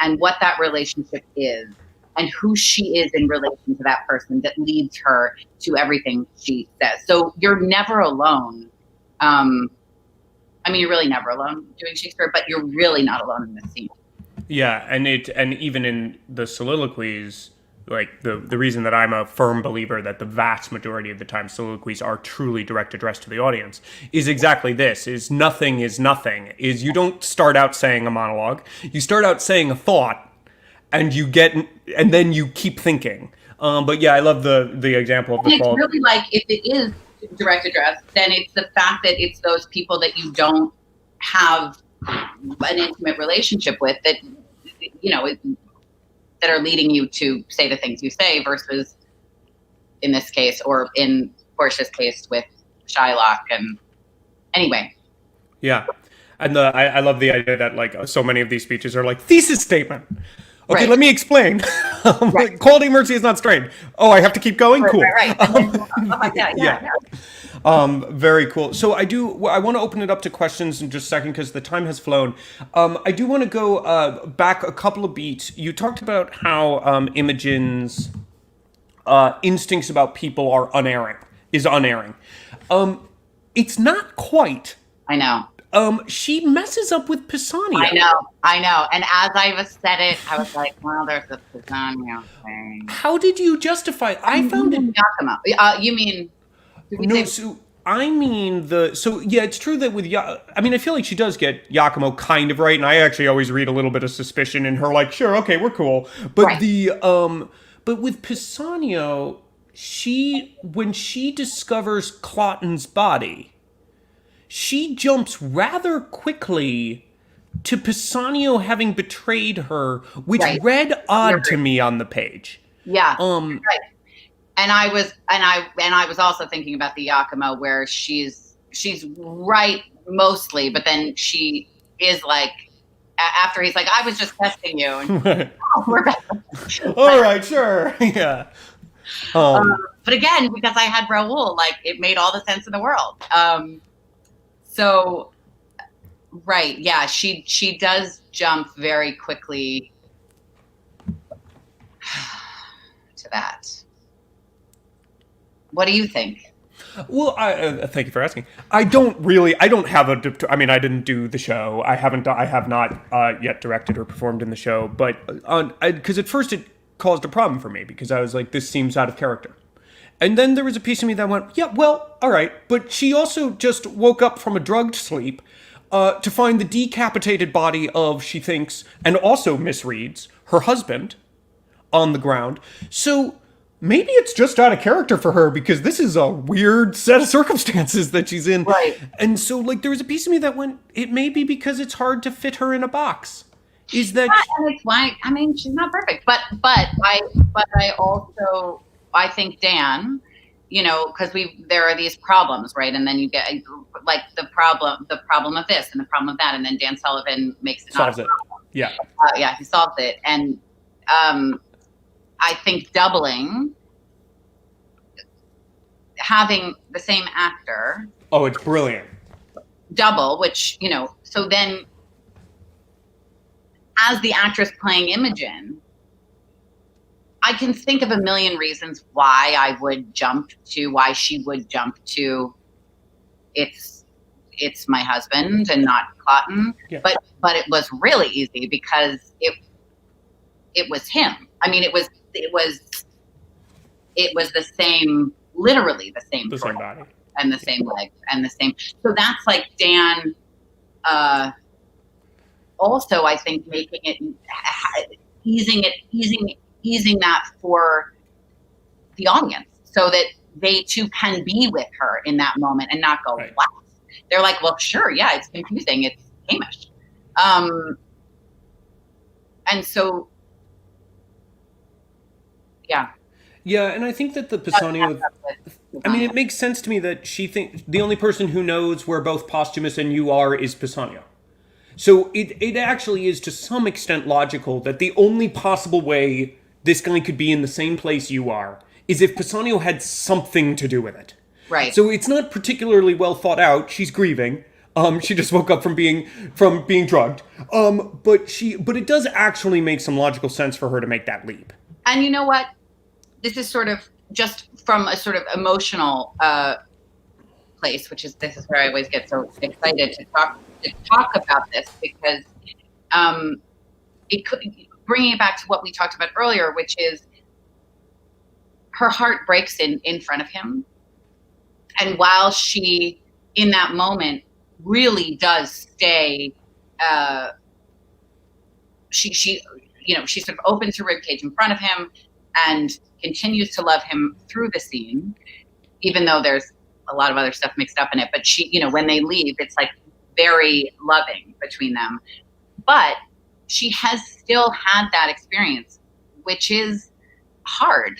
and what that relationship is and who she is in relation to that person that leads her to everything she says. So you're never alone. I mean, you're really never alone doing Shakespeare, but you're really not alone in this scene. Yeah, and even in the soliloquies, like the reason that I'm a firm believer that the vast majority of the time soliloquies are truly direct address to the audience is exactly this: is nothing, is you don't start out saying a monologue, you start out saying a thought, and then you keep thinking. But yeah, I love the example of the call. It's really like, if it is direct address, then it's the fact that it's those people that you don't have an intimate relationship with that, you know, that are leading you to say the things you say, versus in this case, or in Portia's case with Shylock. And anyway. Yeah. And I love the idea that, like, so many of these speeches are like thesis statement. Okay, Right. let me explain. Right. Quality mercy is not strained. Oh, I have to keep going? Cool. Right. Yeah. Very cool. So I want to open it up to questions in just a second because the time has flown. I do want to go back a couple of beats. You talked about how Imogen's instincts about people are unerring. It's not quite. I know. She messes up with Pisanio. I know. And as I said it, I was like, well, there's a Pisanio thing. How did you justify? I found it. Giacomo. You mean? No, so I mean it's true that with I mean, I feel like she does get Giacomo kind of right, and I actually always read a little bit of suspicion in her, like, sure, okay, we're cool. But right. But with Pisanio, when she discovers Cloten's body, she jumps rather quickly to Pisanio having betrayed her, which read odd to me on the page. Yeah. Right. And I was also thinking about the Giacomo, where she's right mostly, but then she is like, after he's like, I was just testing you, and we're back. All right, sure, yeah. But again, because I had Raoul, like, it made all the sense in the world. So, right, yeah, she does jump very quickly to that. What do you think? Well, thank you for asking. I don't have I mean, I didn't do the show. I have not yet directed or performed in the show, but because at first it caused a problem for me because I was like, this seems out of character. And then there was a piece of me that went, yeah, well, all right. But she also just woke up from a drugged sleep to find the decapitated body of, she thinks, and also misreads, her husband on the ground. So maybe it's just out of character for her because this is a weird set of circumstances that she's in. Right. And so, like, there was a piece of me that went, it may be because it's hard to fit her in a box. Is that... Yeah, and it's why, I mean, she's not perfect. But I also... I think Dan, you know, because there are these problems, right? And then you get like the problem of this and the problem of that, and then Dan Sullivan makes it solves it. Yeah, he solves it, and I think doubling, having the same actor. Oh, it's brilliant. Double, which, you know, so then as the actress playing Imogen, I can think of a million reasons why she would jump to it's my husband and not Cloten. Yeah. But it was really easy because it was him. I mean, it was the same, literally the same body and the same legs and the same. So that's like Dan. Also, I think making it easing that for the audience so that they too can be with her in that moment and not go, right. What? They're like, well, sure. Yeah. It's confusing. It's Hamish. And so, yeah. Yeah. And I think that the Pisanio, I mean, it makes sense to me that she thinks the only person who knows where both Posthumus and you are is Pisanio. So it actually is to some extent logical that the only possible way this guy could be in the same place you are is if Pisanio had something to do with it. Right. So it's not particularly well thought out. She's grieving. She just woke up from being drugged. But it does actually make some logical sense for her to make that leap. And you know what? This is sort of just from a sort of emotional place, this is where I always get so excited to talk about this, because it could, bringing it back to what we talked about earlier, which is her heart breaks in front of him. And while she, in that moment, really does stay, she sort of opens her ribcage in front of him and continues to love him through the scene, even though there's a lot of other stuff mixed up in it. But she, when they leave, it's like very loving between them. But she has still had that experience, which is hard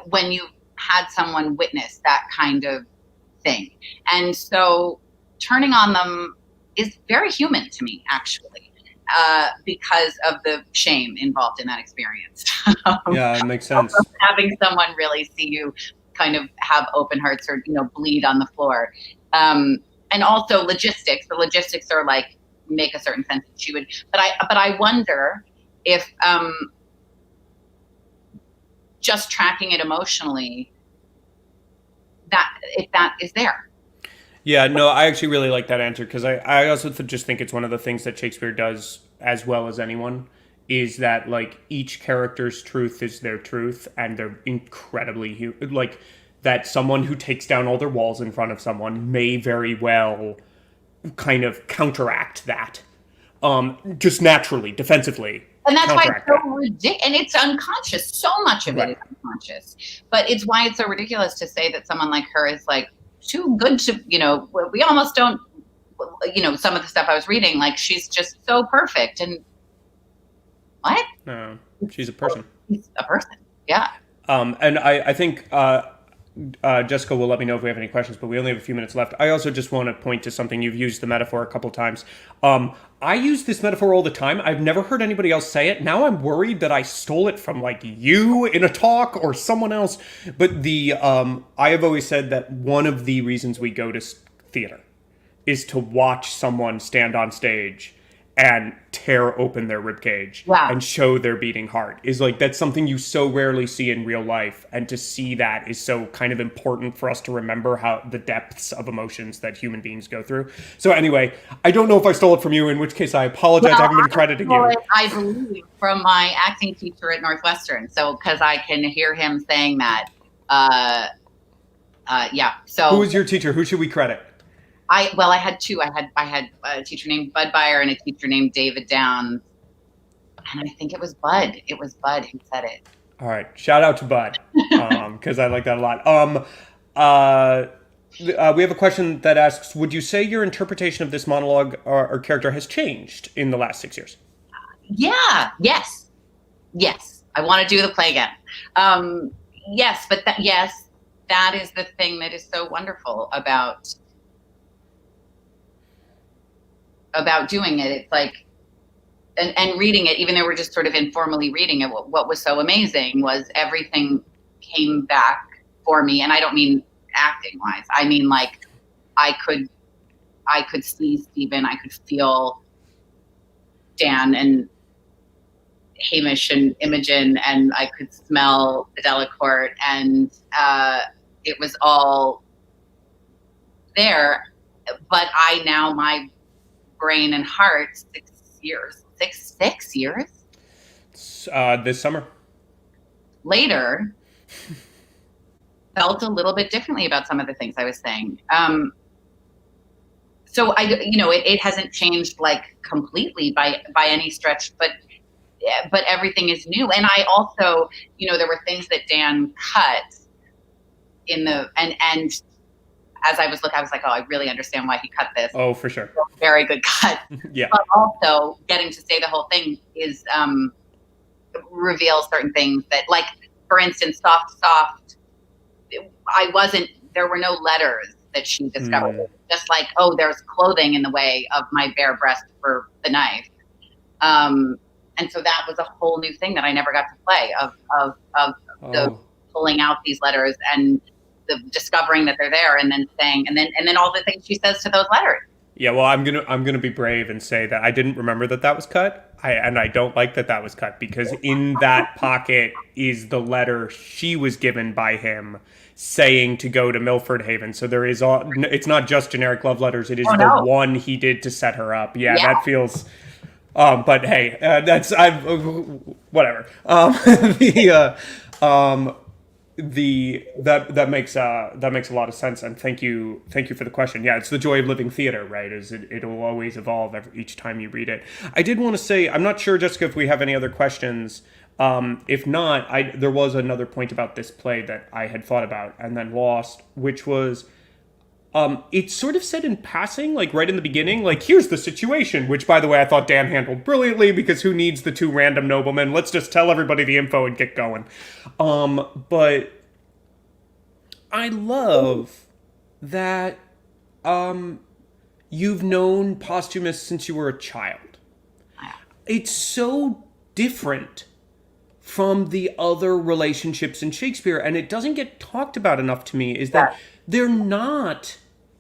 when you've had someone witness that kind of thing. And so turning on them is very human to me, actually, because of the shame involved in that experience. Yeah, it makes sense. Having someone really see you kind of have open hearts or, bleed on the floor. And also logistics. The logistics are like, make a certain sense that she would, but I wonder if just tracking it emotionally, if that is there. Yeah, no, I actually really like that answer, because I also just think it's one of the things that Shakespeare does as well as anyone, is that like each character's truth is their truth, and they're incredibly like that someone who takes down all their walls in front of someone may very well kind of counteract that, just naturally, defensively. And that's why it's so ridiculous. And it's unconscious. So much of it is unconscious. But it's why it's so ridiculous to say that someone like her is like too good to, we almost don't, some of the stuff I was reading, like she's just so perfect. And what? No, she's a person. She's a person. Yeah. And I think Jessica will let me know if we have any questions, but we only have a few minutes left. I also just want to point to something. You've used the metaphor a couple times. I use this metaphor all the time. I've never heard anybody else say it. Now I'm worried that I stole it from like you in a talk or someone else. But I have always said that one of the reasons we go to theater is to watch someone stand on stage and tear open their ribcage and show their beating heart. Is like, that's something you so rarely see in real life. And to see that is so kind of important for us to remember how the depths of emotions that human beings go through. So anyway, I don't know if I stole it from you, in which case I apologize. I haven't been crediting you. I believe from my acting teacher at Northwestern. So, because I can hear him saying that. So who was your teacher? Who should we credit? I had two. I had a teacher named Bud Byer and a teacher named David Downs. And I think it was Bud. It was Bud who said it. All right. Shout out to Bud, because I like that a lot. We have a question that asks, would you say your interpretation of this monologue or character has changed in the last 6 years? Yeah. Yes. I want to do the play again. Yes, but that is the thing that is so wonderful about doing it. It's like, and reading it, even though we're just sort of informally reading it, what was so amazing was everything came back for me. And I don't mean acting wise. I mean, like, I could see Stephen, I could feel Dan and Hamish and Imogen, and I could smell the Delacourt, and it was all there. But my brain and heart, 6 years this summer later, felt a little bit differently about some of the things I was saying. So it hasn't changed like completely by any stretch, but everything is new. And I also, there were things that Dan cut in the, and as I was looking, I was like, oh, I really understand why he cut this. Oh, for sure. Very good cut. Yeah. But also getting to say the whole thing is reveal certain things that, like, for instance, soft. There were no letters that she discovered. Just like, oh, there's clothing in the way of my bare breast for the knife. And so that was a whole new thing that I never got to play of the pulling out these letters and the discovering that they're there and then saying, and then all the things she says to those letters. Yeah, well, I'm gonna be brave and say that I didn't remember that was cut. I don't like that was cut, because in that pocket is the letter she was given by him saying to go to Milford Haven. So there is it's not just generic love letters. It is the one he did to set her up. Yeah. That feels. But hey, that's whatever. That makes a lot of sense, and thank you for the question. Yeah, it's the joy of living theater, right? Is it will always evolve each time you read it. I did want to say, I'm not sure, Jessica, if we have any other questions. If not, there was another point about this play that I had thought about and then lost, which was it's sort of said in passing, like right in the beginning, like, here's the situation, which, by the way, I thought Dan handled brilliantly, because who needs the two random noblemen? Let's just tell everybody the info and get going. But I love that you've known Posthumus since you were a child. It's so different from the other relationships in Shakespeare, and it doesn't get talked about enough to me, is that they're not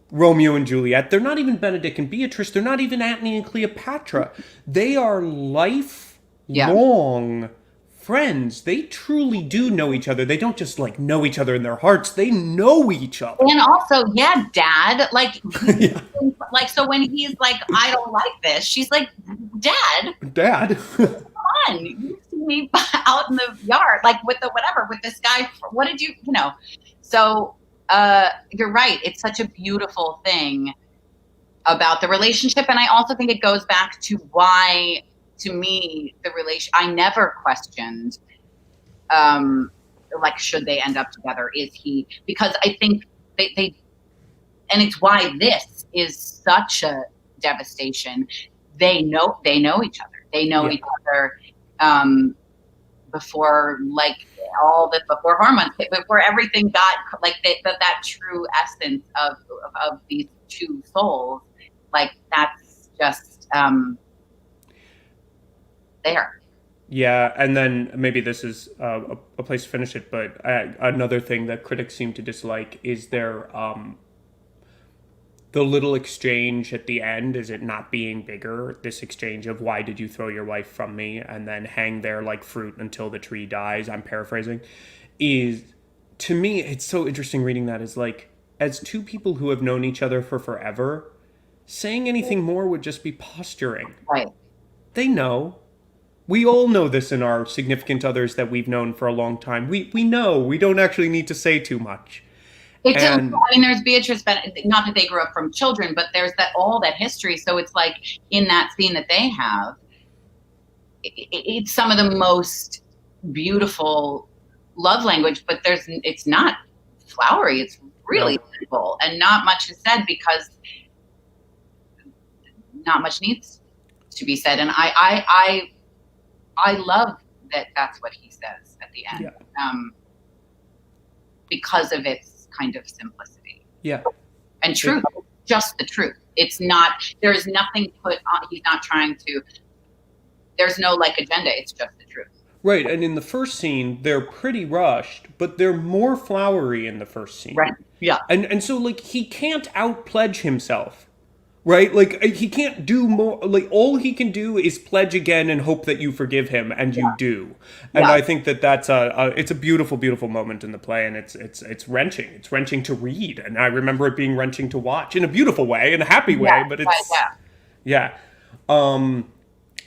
Romeo and Juliet. They're not even Benedict and Beatrice. They're not even Antony and Cleopatra. They are lifelong friends. They truly do know each other. They don't just like know each other in their hearts. They know each other. And also, Dad, like, like, so when he's like, I don't like this, she's like, Dad, come on, you see me out in the yard, like with this guy. What did you know? So you're right. It's such a beautiful thing about the relationship. And I also think it goes back to why, to me, I never questioned, like, should they end up together? Because I think they and it's why this is such a devastation. They know each other. They know each other, before, like, before hormones, before everything got, like, that true essence of these two souls, like, that's just there. Yeah, and then maybe this is a place to finish it, but another thing that critics seem to dislike is the little exchange at the end, is it not being bigger, this exchange of, why did you throw your wife from me, and then hang there like fruit until the tree dies, I'm paraphrasing, is, to me, it's so interesting reading that, is like, as two people who have known each other for forever, saying anything more would just be posturing. Right. They know. We all know this in our significant others that we've known for a long time. We know. We don't actually need to say too much. I mean, there's Beatrice, but not that they grew up from children, but there's all that history. So it's like, in that scene that they have, it's some of the most beautiful love language, but it's not flowery. It's really simple, and not much is said because not much needs to be said. And I love that that's what he says at the end, because of its kind of simplicity. Yeah. And truth, just the truth. It's not, there's nothing put on, he's not trying to, there's no like agenda, it's just the truth. Right, and in the first scene, they're pretty rushed, but they're more flowery in the first scene. Right, yeah. And so, like, he can't out-pledge himself. Right? Like, he can't do more. Like, all he can do is pledge again and hope that you forgive him, and you do. And I think that's it's a beautiful, beautiful moment in the play, and it's wrenching. It's wrenching to read, and I remember it being wrenching to watch in a beautiful way, in a happy way, but it's...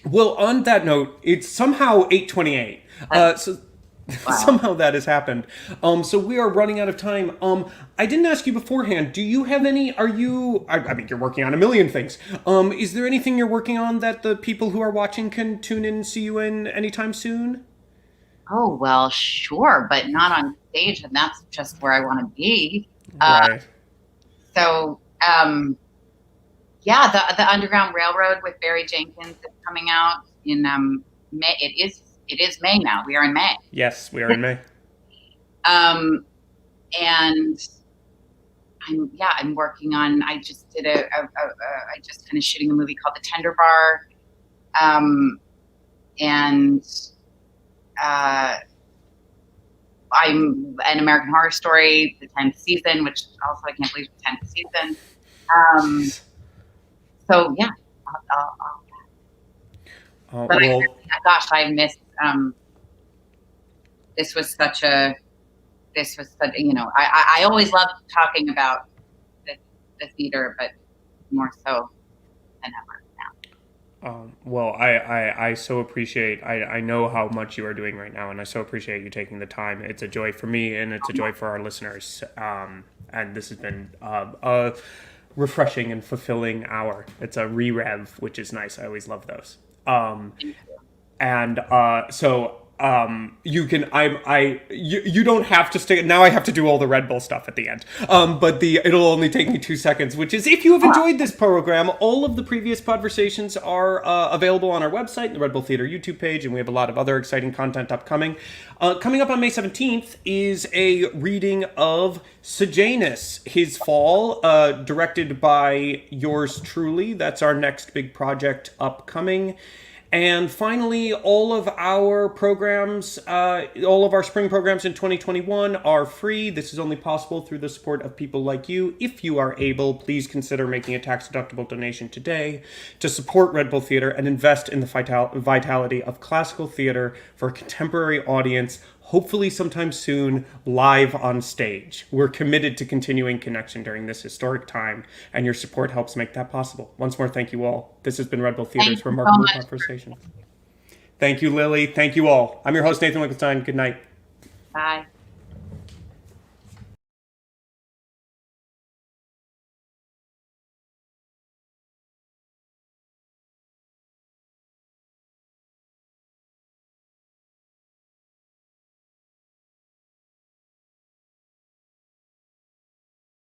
Well, on that note, it's somehow 8:28. So... Wow. Somehow that has happened. So we are running out of time. I didn't ask you beforehand. Do you have any? I mean, you're working on a million things. Is there anything you're working on that the people who are watching can tune in and see you in anytime soon? Oh, well, sure, but not on stage, and that's just where I want to be. Right. So, the Underground Railroad with Barry Jenkins is coming out in May. It is May now. We are in May. Yes, we are in May. And I'm working on, I just did I just finished shooting a movie called The Tender Bar. and I'm an American Horror Story, the 10th season, which also I can't believe the 10th season. So yeah, but gosh, I miss. This was such, I always loved talking about the theater, but more so than ever now. Well, I so appreciate, I know how much you are doing right now, and I so appreciate you taking the time. It's a joy for me, and it's a joy for our listeners. And this has been a refreshing and fulfilling hour. It's a re-rev, which is nice. I always love those. You can, you don't have to stay. Now I have to do all the Red Bull stuff at the end. But it'll only take me 2 seconds, which is, if you have enjoyed this program, all of the previous Podversations are available on our website, the Red Bull Theater YouTube page, and we have a lot of other exciting content upcoming. Coming up on May 17th is a reading of Sejanus, His Fall, directed by yours truly. That's our next big project upcoming. And finally, all of our programs, all of our spring programs in 2021 are free. This is only possible through the support of people like you. If you are able, please consider making a tax-deductible donation today to support Red Bull Theater and invest in the vitality of classical theater for a contemporary audience, hopefully sometime soon, live on stage. We're committed to continuing connection during this historic time, and your support helps make that possible. Once more, thank you all. This has been Red Bull Theater's Remarkable Podversation. Thank you, Lily. Thank you all. I'm your host, Nathan Wittgenstein. Good night. Bye.